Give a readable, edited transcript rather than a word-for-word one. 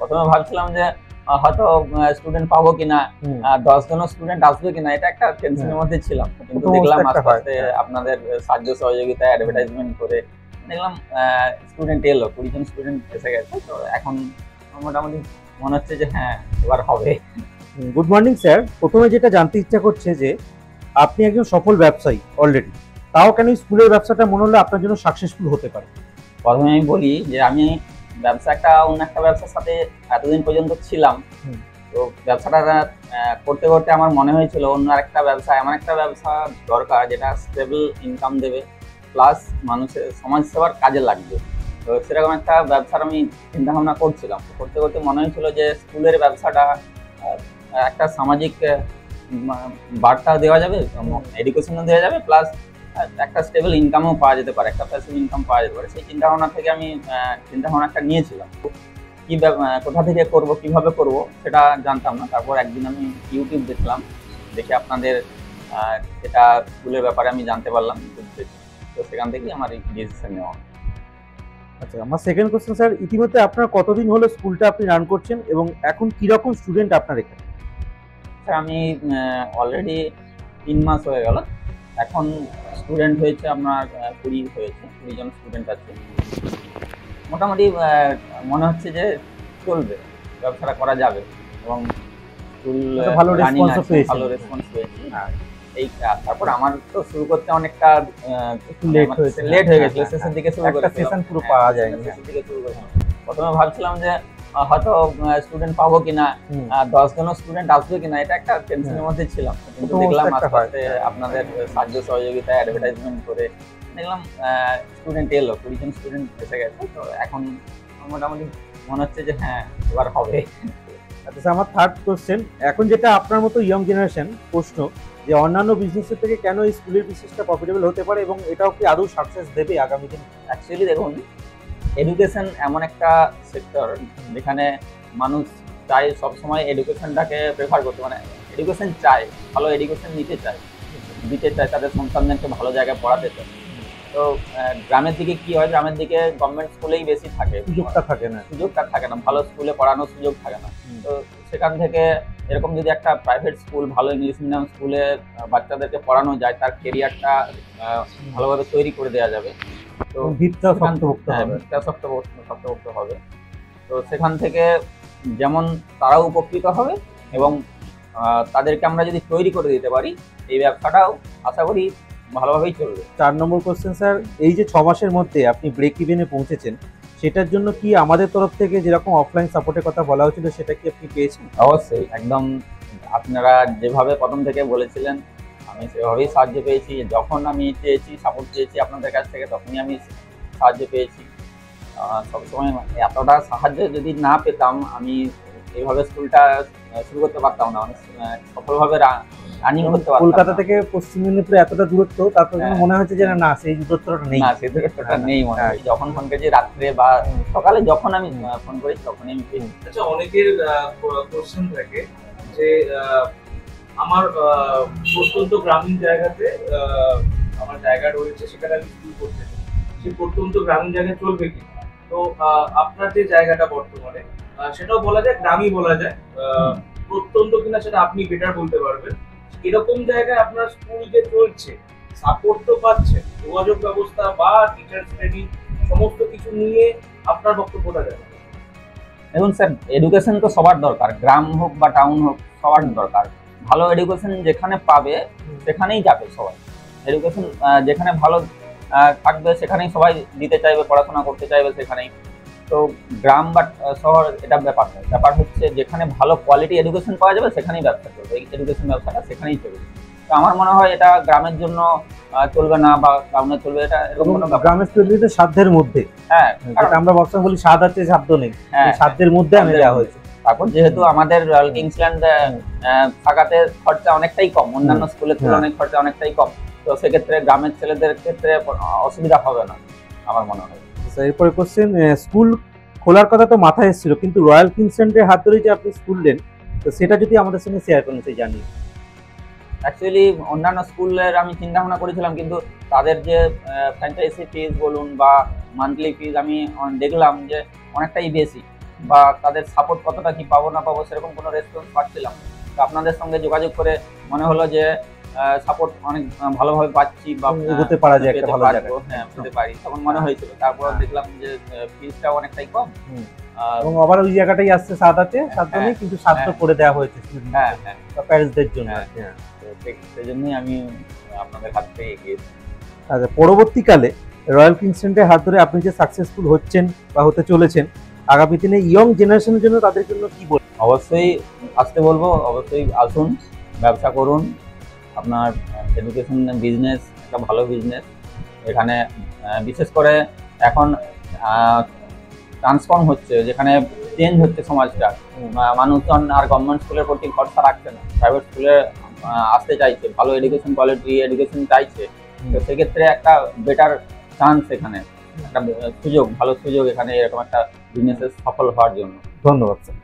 প্রথমে ভাবছিলাম যে হয়তো স্টুডেন্ট পাবো কিনা, 10 জন স্টুডেন্ট আসবে কিনা, এটা একটা টেনশনের মধ্যে ছিলাম। কিন্তু দেখলাম আস্তে আস্তে আপনাদের সাহায্য সহযোগিতায় অ্যাডভার্টাইজমেন্ট করে দেখলাম স্টুডেন্ট এলো, 20 জন স্টুডেন্ট এসে গেছে। তো এখন মোটামুটি মনে হচ্ছে যে হ্যাঁ এবার হবে। গুড মর্নিং স্যার, প্রথমে যেটা জানতে ইচ্ছা করছে যে আপনি একজন সফল ব্যবসায়ী অলরেডি, তাও কেন স্কুলের ব্যবসাটা মনে হলো আপনার জন্য সাকসেসফুল হতে পারে? প্রথমে আমি বলি যে আমি অন্য একটা ব্যবসার সাথে এতদিন পর্যন্ত ছিলাম। তো ব্যবসাটা করতে করতে আমার মনে হয়েছিল অন্য একটা ব্যবসা, এমন একটা ব্যবসা দরকার যেটা স্টেবল ইনকাম দেবে, প্লাস মানুষের সমাজ সেবার কাজে লাগবে। তো সেরকম একটা ব্যবসার আমি চিন্তা ভাবনা করছিলাম। করতে করতে মনে হয়েছিল যে স্কুলের ব্যবসাটা একটা সামাজিক বার্তা দেওয়া যাবে, এডুকেশনও দেওয়া যাবে, প্লাস একটা স্টেবল ইনকামও পাওয়া যেতে পারে, একটা প্যাসিভ ইনকাম পাওয়া যেতে পারে। সেই চিন্তা ভাবনা থেকে আমি চিন্তা ভাবনাটা নিয়েছিলাম। কি কোথা থেকে করব, কিভাবে করব সেটা জানতাম না। তারপর একদিন আমি ইউটিউব দেখলাম, দেখে আপনাদের এটা স্কুলের ব্যাপারে আমি জানতে পারলাম। তো সেখান থেকেই আমার এই ডিসিশন নেওয়া। আচ্ছা, আমার সেকেন্ড কোশ্চেন স্যার, ইতিমধ্যে আপনার কতদিন হলো স্কুলটা আপনি রান করছেন এবং এখন কি রকম স্টুডেন্ট আপনার এখানে? স্যার আমি অলরেডি 3 মাস হয়ে গেল। এখন স্টুডেন্ট হয়েছে আপনার 20 হয়েছে, 20 জন স্টুডেন্ট আছে। মোটামুটি মনে হচ্ছে যে চলবে, ব্যবসাটা করা যাবে এবং স্কুল ভালো রেসপন্স পেয়েছি। এই তারপর আমার তো শুরু করতে অনেকটা লেট হয়ে গেছিল, শেষের দিকে শুরু করে সেশন পুরো পাওয়া যায়নি। শেষের দিকে শুরু করেছিলাম। প্রথমে ভাবছিলাম যে হয়তো স্টুডেন্ট পাবো কিনা, 10 জন স্টুডেন্ট আসবে কিনা, এটা একটা টেনশনের মধ্যে ছিলাম। কিন্তু দেখলাম আস্তে আস্তে আপনাদের সাহায্য সহযোগিতায় অ্যাডভার্টাইজমেন্ট করে দেখলাম স্টুডেন্ট এলো, 20 জন স্টুডেন্ট এসে গেছে। তো এখন মোটামুটি মনে হচ্ছে যে হ্যাঁ এবার হবে। আচ্ছা, আমার থার্ড কোশ্চেন, এখন যেটা আপনার মতো ইয়ং জেনারেশন প্রশ্ন, যে অন্যান্য বিজনেসের থেকে কেন এই স্কুলের বিজনেসটা প্রফিটেবল হতে পারে এবং এটাও কি আদৌ সাকসেস দেবে আগামী দিন? অ্যাকচুয়ালি দেখুন, এডুকেশন এমন একটা সেক্টর যেখানে মানুষ চায় সবসময় এডুকেশনটাকে প্রেফার করতে, মানে এডুকেশন চায়, ভালো এডুকেশন দিতে চায়, তাদের সন্তানদেরকে ভালো জায়গায় পড়াতে চায়। তো গ্রামের দিকে কি হয়, গ্রামের দিকে গভর্নমেন্ট স্কুলেই বেশি থাকে, সুযোগটা থাকে না, ভালো স্কুলে পড়ানোর সুযোগ থাকে না। তো সেখান থেকে এরকম যদি একটা প্রাইভেট স্কুল, ভালো ইংলিশ মিডিয়াম স্কুলে বাচ্চাদেরকে পড়ানো যায়, তার কেরিয়ারটা ভালোভাবে তৈরি করে দেওয়া যাবে। তো ভিতটা শক্তপোক্ত হবে। তো সেখান থেকে যেমন তারাও উপকৃত হবে এবং তাদেরকে আমরা যদি তৈরি করে দিতে পারি, এই ব্যবসাটাও আশা করি ভালোভাবেই চলবে। 4 নম্বর কোশ্চেন স্যার, এই যে 6 মাসের মধ্যে আপনি ব্রেক ইভেনে পৌঁছেছেন, সেটার জন্য কি আমাদের তরফ থেকে যেরকম অফলাইন সাপোর্টের কথা বলা হয়েছিল সেটা কি আপনি পেয়েছেন? অবশ্যই, একদম আপনারা যেভাবে প্রথম থেকে বলেছিলেন আমি সেভাবেই সাহায্য পেয়েছি। যখন আমি সাপোর্ট চেয়েছি আপনাদের কাছ থেকে, তখনই আমি সাহায্য পেয়েছি। সবসময় এতটা সাহায্য যদি না পেতাম আমি এইভাবে স্কুলটা শুরু করতে পারতাম না, অনেক সফলভাবে রানিং করতে পারতাম। কলকাতা থেকে পশ্চিম মেদিনীপুরে এতটা দূরত্ব, তারপর মনে হচ্ছে যে না সেই দূরত্বটা নেই। না, সেই দূরত্বটা নেই মনে হয়। যখন ফোন করেছি রাত্রে বা সকালে, যখন আমি ফোন করেছি তখনই আমি পেয়েছি। আচ্ছা, অনেকের কোশ্চেন থাকে যে আমার প্রত্যন্ত গ্রামীণ জায়গাতে আমার জায়গা রয়েছে, সেখানে আমি স্কুল করতে চাই, সেই প্রত্যন্ত গ্রামীণ জায়গায় চলবে কি? তো আপনার যে জায়গাটা বর্তমানে, সেটাও বলা যায় গ্রামই বলা যায়, প্রত্যন্ত কিনা সেটা আপনি বেটার বলতে পারবেন। এরকম জায়গায় আপনার স্কুল যে চলছে, সাপোর্ট তো পাচ্ছে, যোগাযোগ ব্যবস্থা বা টিচার ট্রেনিং সমস্ত কিছু নিয়ে আপনার বক্তব্যটা জানেন? দেখুন স্যার, এডুকেশন তো সবার দরকার, গ্রাম হোক বা টাউন হোক সবার দরকার। ভালো এডুকেশন যেখানে পাবে সেখানেই যাবে সবাই। এডুকেশন যেখানে ভালো থাকবে সেখানেই সবাই দিতে চাইবে, পড়াশোনা করতে চাইবে সেখানেই। তো গ্রাম বা শহর এটা ব্যাপার নয়, ব্যাপার হচ্ছে যেখানে ভালো কোয়ালিটি এডুকেশন পাওয়া যাবে সেখানেই ব্যবসা চলবে, এই এডুকেশন ব্যবসাটা সেখানেই চলবে। তো আমার মনে হয় এটা গ্রামের জন্য চলবে না বা টাউনে চলবে, এটা গ্রামের স্টুডেন্টদের সাধ্যের মধ্যে। হ্যাঁ, আমরা বক্তব্য বলি স্বাদ আছে সাধ্য নেই, সাধ্যের মধ্যে আমি দেওয়া হয়েছে। তারপর যেহেতু আমাদের রয়্যাল কিংসল্যান্ড থাকাতে খরচা অনেকটাই কম, অন্যান্য স্কুলের তুলনায় খরচা অনেকটাই কম। তো সেক্ষেত্রে গ্রামের ছেলেদের ক্ষেত্রে অসুবিধা হবে না আমার মনে হয়। এরপরে কোশ্চেন, স্কুল খোলার কথা তো মাথায় এসেছিল, কিন্তু রয়্যাল কিংসল্যান্ডের হাত ধরে যে আপনি স্কুল দেন, তো সেটা যদি আমাদের সঙ্গে শেয়ার করেন সেই জানি। অ্যাকচুয়ালি অন্যান্য স্কুলের আমি চিন্তা ভাবনা করেছিলাম, কিন্তু তাদের যে ফ্র্যাঞ্চাইজি ফিজ বলুন বা মান্থলি ফিজ আমি দেখলাম যে অনেকটাই বেশি। বা তাদের সাপোর্ট কতটা কি পাবো না পাবো সেরকম কোনো রেসপন্স পাচ্ছিলাম না। তো আপনাদের সঙ্গে যোগাযোগ করে মনে হলো যে সাপোর্ট অনেক ভালোভাবে পাচ্ছি বা এগোতে পারা যায় একটা পেতে ভালো পারবো, জায়গায়। হ্যাঁ পেতে পারি, তখন মনে হয়েছিল। তারপর হ্যাঁ। দেখলাম যে ফিজটাও অনেকটাই কম। হুম। আর এবং আবার ওই জায়গাটাই আসছে সাদাতে, সাধ্যনে হ্যাঁ, কিন্তু সাধ্য হ্যাঁ। করে দেওয়া হয়েছে হ্যাঁ হ্যাঁ প্যারেন্টসদের জন্য। হ্যাঁ। হ্যাঁ। তো সেই জন্যই আমি আপনাদের হাত থেকে এগিয়েছি। আচ্ছা, পরবর্তীকালে রয়্যাল কিংস্টনের হাত ধরে আপনি যে সাকসেসফুল হচ্ছেন বা হতে চলেছেন, আগামী দিনে ইয়ং জেনারেশনের জন্য তাদের জন্য কি বলবেন? অবশ্যই আসতে বলবো, অবশ্যই আসুন, ব্যবসা করুন। আপনার এডুকেশন বিজনেস একটা ভালো বিজনেস। এখানে বিশেষ করে এখন ট্রান্সফর্ম হচ্ছে, যেখানে চেঞ্জ হচ্ছে সমাজটা। মানুষজন আর গভর্নমেন্ট স্কুলের প্রতি ভরসা রাখছে না, প্রাইভেট স্কুলে আসতে চাইছে, ভালো এডুকেশন কোয়ালিটি এডুকেশন চাইছে। তো সেক্ষেত্রে একটা বেটার চান্স এখানে, একটা সুযোগ, ভালো সুযোগ এখানে এরকম একটা বিজনেসে সফল হওয়ার জন্য। ধন্যবাদ স্যার।